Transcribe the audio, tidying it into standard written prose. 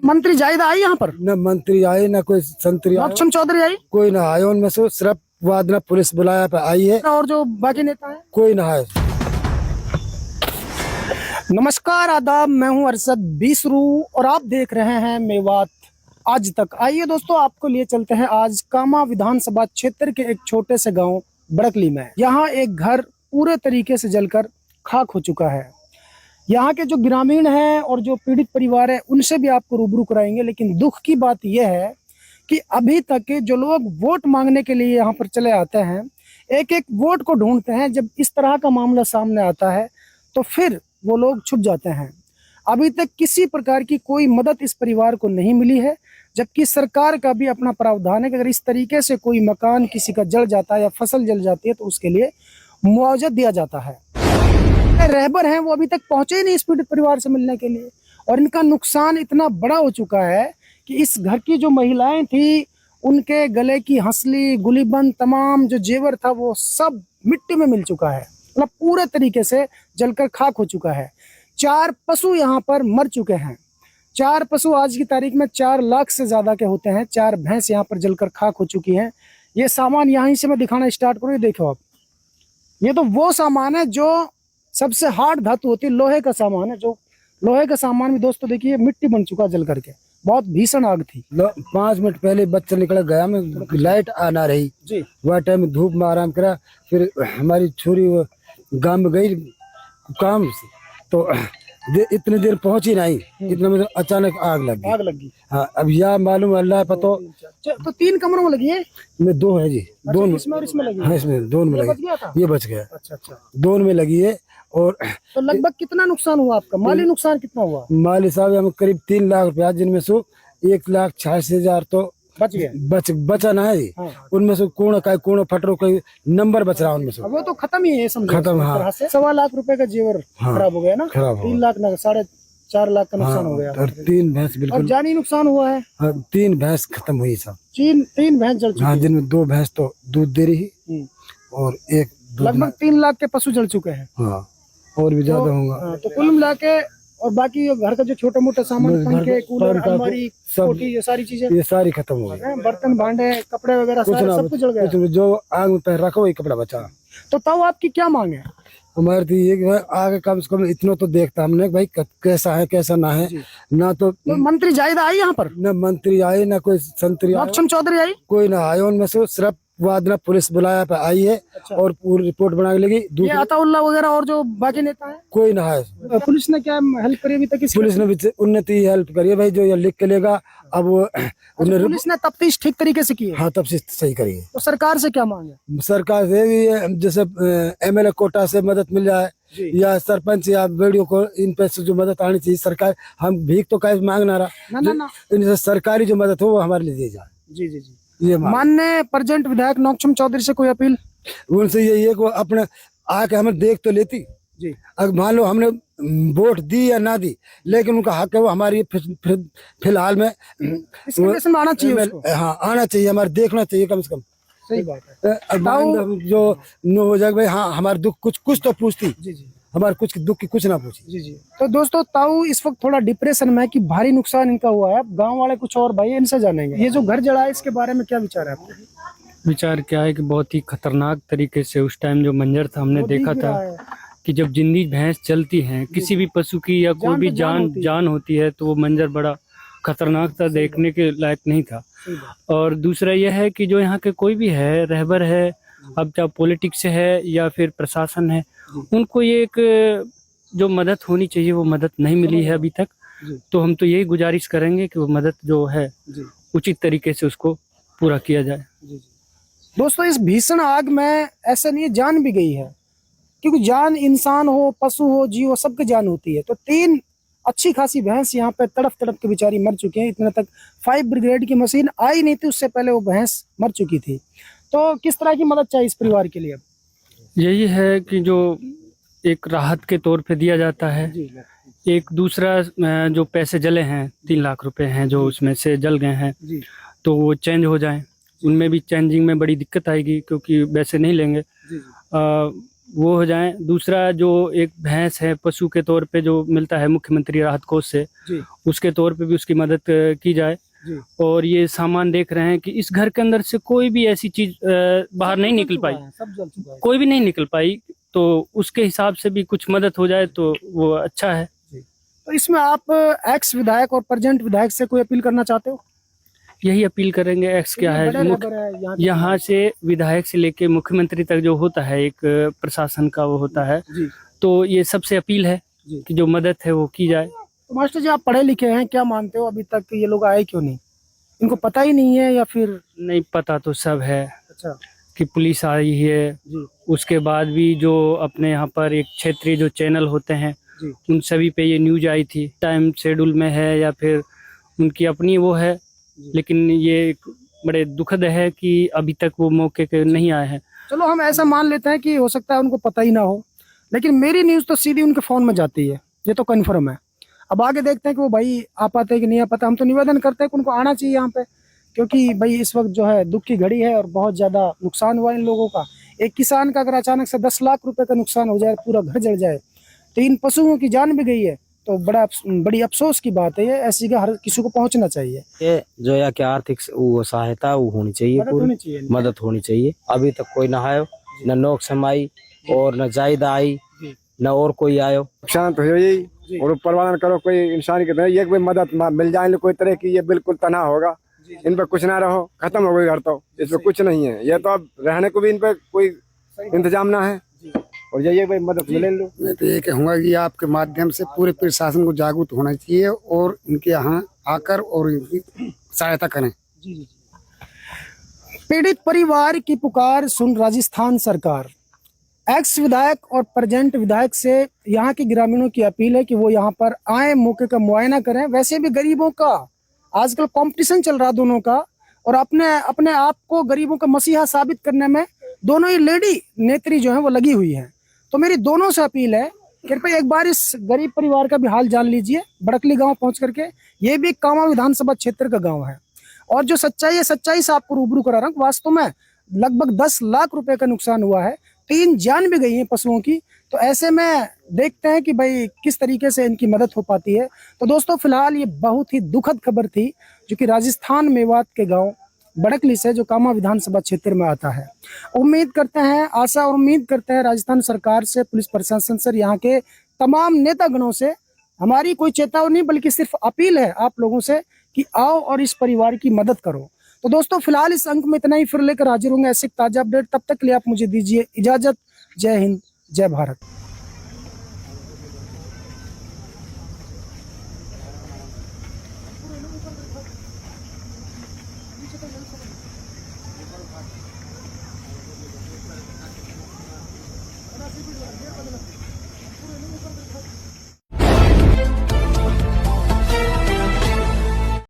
मंत्री जायदा आई यहाँ पर? न मंत्री आए न कोई संतरी आए, नौक्षम चौधरी आई कोई ना आए। उनमें से सिर्फ वादना पुलिस बुलाया पे आई है, और जो बाकी नेता है? कोई ना आए। नमस्कार, आदाब, मैं हूं अरशद बीसरू और आप देख रहे हैं मेवात आज तक। आइए दोस्तों, आपको लिए चलते हैं आज कामा विधानसभा क्षेत्र के एक छोटे से गांव बड़कली में। यहाँ एक घर पूरे तरीके से जलकर खाक हो चुका है। यहाँ के जो ग्रामीण हैं और जो पीड़ित परिवार है उनसे भी आपको रूबरू कराएंगे। लेकिन दुख की बात यह है कि अभी तक के जो लोग वोट मांगने के लिए यहाँ पर चले आते हैं, एक एक वोट को ढूंढते हैं, जब इस तरह का मामला सामने आता है तो फिर वो लोग छुप जाते हैं। अभी तक किसी प्रकार की कोई मदद इस परिवार को नहीं मिली है, जबकि सरकार का भी अपना प्रावधान है कि अगर इस तरीके से कोई मकान किसी का जल जाता है या फसल जल जाती है तो उसके लिए मुआवजा दिया जाता है। रहबर हैं वो अभी तक पहुंचे ही नहीं इस पीड़ित परिवार से मिलने के लिए, और इनका नुकसान इतना बड़ा हो चुका है कि इस घर की जो महिलाएं थी उनके गले की हंसली, गुलीबंद, तमाम जो जेवर था वो सब मिट्टी में मिल चुका है। मतलब पूरे तरीके से जलकर खाक हो चुका है। 4 पशु यहाँ पर मर चुके हैं। 4 पशु आज की तारीख में 4 लाख से ज्यादा के होते हैं। 4 भैंस यहाँ पर जलकर खाक हो चुकी हैं। ये सामान यहीं से मैं दिखाना स्टार्ट करूँ, ये देखो आप, ये तो वो सामान है जो सबसे हार्ड धातु होती है, लोहे का सामान है। जो लोहे का सामान भी दोस्तों देखिए मिट्टी बन चुका जल करके। बहुत भीषण आग थी। 5 मिनट पहले बच्चा निकल गया, मैं लाइट आना रही जी, वह टाइम धूप में आराम करा। फिर हमारी छोरी गांव में गई काम से, तो इतने देर पहुंची नहीं, इतने में अचानक आग लगी। आग लगी। हाँ, अब यह मालूम अल्लाह पता। तो 3 कमरों में लगी है? में 2 है जी, दोनों इसमें और इसमें लगी है? हाँ, इसमें दोनों में ये बच लगी। गया था? ये बच गया, अच्छा अच्छा। दोनों में लगी है। और तो लगभग कितना नुकसान हुआ आपका? माली नुकसान कितना हुआ? माली साहब हमें करीब 3 लाख रुपया, जिनमें से 1,86,000 तो बच गए। बचा ना है। हाँ। उनमें से कोण फटरो कोई नंबर बच रहा उनमें से। वो तो खत्म ही है, समझो खत्म, एक हाँ। तरह से। 1.25 लाख रुपए का जेवर हाँ, खराब हो गया ना। खराब हो 3 लाख ना 4.5 लाख का नुकसान हो गया। और 3 भैंस और बिल्कुल, जानी नुकसान हुआ है। हाँ, 3 भैंस खत्म हुई सब। 3 भैंस जल चुकी हाँ, है। जिनमें 2 भैंस तो दूध दे रही और एक दूध लगभग 3 लाख के पशु जल चुके हैं। हाँ, और भी ज्यादा होगा। हाँ, तो कुल मिला के और बाकी घर का जो छोटा मोटा सामान, पंखे, कूलर, अलमारी, कोठी, ये सारी चीजें, ये सारी खत्म हो गई। बर्तन, भांडे, कपड़े वगैरह सारे सब कुछ जल गया। कुछ जो आग में पैर रखा वही कपड़ा बचा। तो तब आपकी क्या मांग है? हमारे तो ये कि भाई आगे कम से कम इतना तो देखता हमने भाई कैसा है कैसा ना है। ना तो मंत्री जायदा आई यहाँ पर? न मंत्री आए न कोई संतरी आए, नौक्षम चौधरी आई? कोई ना आए। उनमें से सिर्फ वादना पुलिस बुलाया पे आई है। अच्छा। और पूरी रिपोर्ट बना के लगी। ये अताउल्ला वगैरह और जो बाकी नेता है? कोई ना है। पुलिस ने क्या हेल्प करी अभी तक? पुलिस ने भी उन्नति हेल्प करी है भाई, जो ये लिख के लेगा अब वो पुलिस ने तफ्तीश ठीक तरीके से की है? हाँ, तब से सही करी है। तो सरकार से क्या मांग है? सरकार से भी जैसे MLA कोटा से मदद मिल जाए, या सरपंच या वीडियो को इन पे से जो मदद आनी चाहिए। सरकार हम भीख तो कहीं मांग ना रहा, ना। इनसे सरकारी जो मदद हो वो हमारे लिए दी जाए। जी जी जी। ये माननीय प्रेजेंट विधायक नौक्षम चौधरी से कोई अपील? उनसे यही है कि वो अपने आके हमें देख तो लेती जी। अगर मान लो हमने वोट दी या ना दी, लेकिन उनका हक है वो हमारी फिलहाल में इस कंडीशन में आना चाहिए उसको। हाँ, आना चाहिए, हमारे देखना चाहिए कम से कम। सही बात है। अब जो न हो जाए भाई, हाँ हमारे दुख कुछ तो पूछती। जी जी। हमारे कुछ दुख की कुछ ना पूछी। जी जी। तो दोस्तों, ताऊ इस वक्त थोड़ा डिप्रेशन में है कि भारी नुकसान इनका हुआ है। अब गांव वाले कुछ और भाई इनसे जानेंगे। ये जो घर जला है इसके बारे में क्या विचार है आपके? विचार क्या है कि बहुत ही खतरनाक तरीके से उस टाइम जो मंजर था हमने देखा था कि जब जिंदी भैंस चलती हैं, किसी भी पशु की या कोई भी जान होती है, तो वो मंजर बड़ा खतरनाक था, देखने के लायक नहीं था। और दूसरा यह है कि जो यहाँ के कोई भी है, रहबर है, अब चाहे पॉलिटिक्स है या फिर प्रशासन है, उनको ये एक जो मदद होनी चाहिए वो मदद नहीं मिली है अभी तक। तो हम तो यही गुजारिश करेंगे कि वो मदद जो है उचित तरीके से उसको पूरा किया जाए। दोस्तों, इस भीषण आग में ऐसा नहीं जान भी गई है, क्योंकि जान इंसान हो, पशु हो, जीव हो, सबकी जान होती है। तो 3 अच्छी खासी भैंस यहाँ पे तड़प के बेचारी मर चुकी हैं। इतने तक 5 ब्रिगेड की मशीन आई नहीं थी, उससे पहले वो भैंस मर चुकी थी। तो किस तरह की मदद चाहिए इस परिवार के लिए? यही है कि जो एक राहत के तौर पे दिया जाता है। एक दूसरा जो पैसे जले हैं 3 लाख रुपए हैं जो उसमें से जल गए हैं, तो वो चेंज हो जाए। उनमें भी चेंजिंग में बड़ी दिक्कत आएगी क्योंकि वैसे नहीं लेंगे। वो हो जाए। दूसरा जो एक भैंस है पशु के तौर पे जो मिलता है मुख्यमंत्री राहत कोष से, जी उसके तौर पे भी उसकी मदद की जाए। जी। और ये सामान देख रहे हैं कि इस घर के अंदर से कोई भी ऐसी चीज बाहर नहीं निकल पाई, सब जल चुका है। कोई भी नहीं निकल पाई, तो उसके हिसाब से भी कुछ मदद हो जाए तो वो अच्छा है। तो इसमें आप एक्स विधायक और प्रेजेंट विधायक से कोई अपील करना चाहते हो? यही अपील करेंगे। एक्स क्या है, यहाँ से विधायक से लेके मुख्यमंत्री तक जो होता है एक प्रशासन का वो होता है, जी। तो ये सबसे अपील है जी। कि जो मदद है वो की जाए। तो मास्टर जी, आप पढ़े लिखे हैं, क्या मानते हो अभी तक ये लोग आए क्यों नहीं? इनको पता ही नहीं है या फिर? नहीं, पता तो सब है अच्छा कि पुलिस आई है। जी उसके बाद भी जो अपने यहाँ पर एक क्षेत्रीय जो चैनल होते हैं जी उन सभी पे ये न्यूज आई थी। टाइम शेड्यूल में है या फिर उनकी अपनी वो है, लेकिन ये बड़े दुखद है कि अभी तक वो मौके के नहीं आए हैं। चलो हम ऐसा मान लेते हैं कि हो सकता है उनको पता ही ना हो, लेकिन मेरी न्यूज़ तो सीधी उनके फ़ोन में जाती है, ये तो कन्फर्म है। अब आगे देखते हैं कि वो भाई आ पाते हैं कि नहीं आ पाते। हम तो निवेदन करते हैं कि उनको आना चाहिए यहाँ पे, क्योंकि भाई इस वक्त जो है दुख की घड़ी है और बहुत ज़्यादा नुकसान हुआ इन लोगों का। एक किसान का अगर अचानक से 10 लाख रुपए का नुकसान हो जाए, पूरा घर जल जाए, तो इन पशुओं की जान भी गई है, तो बड़ी अफसोस की बात है। ये ऐसी का हर किसी को पहुंचना चाहिए, ये जो या कि आर्थिक वो सहायता वो होनी चाहिए, मदद होनी चाहिए। मदद होनी चाहिए। अभी तक कोई ना आयो, न नोक समाई और न जायदा आई, न और कोई आयो। नुकसान तो है यही, और ऊपर करो कोई इंसान की तरह ये कोई मदद मिल जाए कोई तरह की, ये बिल्कुल तना होगा। इन पर कुछ ना रहो, खत्म हो गई घर, तो इसमें कुछ नहीं है। ये तो अब रहने को भी इन पे कोई इंतजाम ना है, और ये भाई मदद मिले लो। मैं तो ये कहूँगा कि आपके माध्यम से पूरे प्रशासन को जागरूक होना चाहिए और इनके यहाँ आकर और इनकी सहायता करें। पीड़ित परिवार की पुकार सुन राजस्थान सरकार। एक्स विधायक और प्रेजेंट विधायक से यहाँ के ग्रामीणों की अपील है कि वो यहाँ पर आए, मौके का मुआयना करें। वैसे भी गरीबों का आजकल कंपटीशन चल रहा दोनों का, और अपने आप को गरीबों का मसीहा साबित करने में दोनों ही लेडी नेत्री जो है वो लगी हुई है। तो मेरी दोनों से अपील है, कृपया एक बार इस गरीब परिवार का भी हाल जान लीजिए बड़कली गांव पहुंच करके। ये भी कामा विधानसभा क्षेत्र का गांव है, और जो सच्चाई है सच्चाई से आपको रूबरू करा रहा हूं। वास्तव में लगभग 10 लाख रुपए का नुकसान हुआ है, 3 जान भी गई हैं पशुओं की। तो ऐसे में देखते हैं कि भाई किस तरीके से इनकी मदद हो पाती है। तो दोस्तों, फिलहाल ये बहुत ही दुखद खबर थी, जो कि राजस्थान मेवात के गांव बड़कली से, जो कामा विधानसभा क्षेत्र में आता है। उम्मीद करते हैं, आशा और उम्मीद करते हैं राजस्थान सरकार से, पुलिस प्रशासन से, यहाँ के तमाम नेतागणों से हमारी कोई चेतावनी बल्कि सिर्फ अपील है आप लोगों से कि आओ और इस परिवार की मदद करो। तो दोस्तों, फिलहाल इस अंक में इतना ही। फिर लेकर हाजिर होंगे ऐसे ताजा अपडेट। तब तक के लिए आप मुझे दीजिए इजाजत। जय हिंद, जय भारत।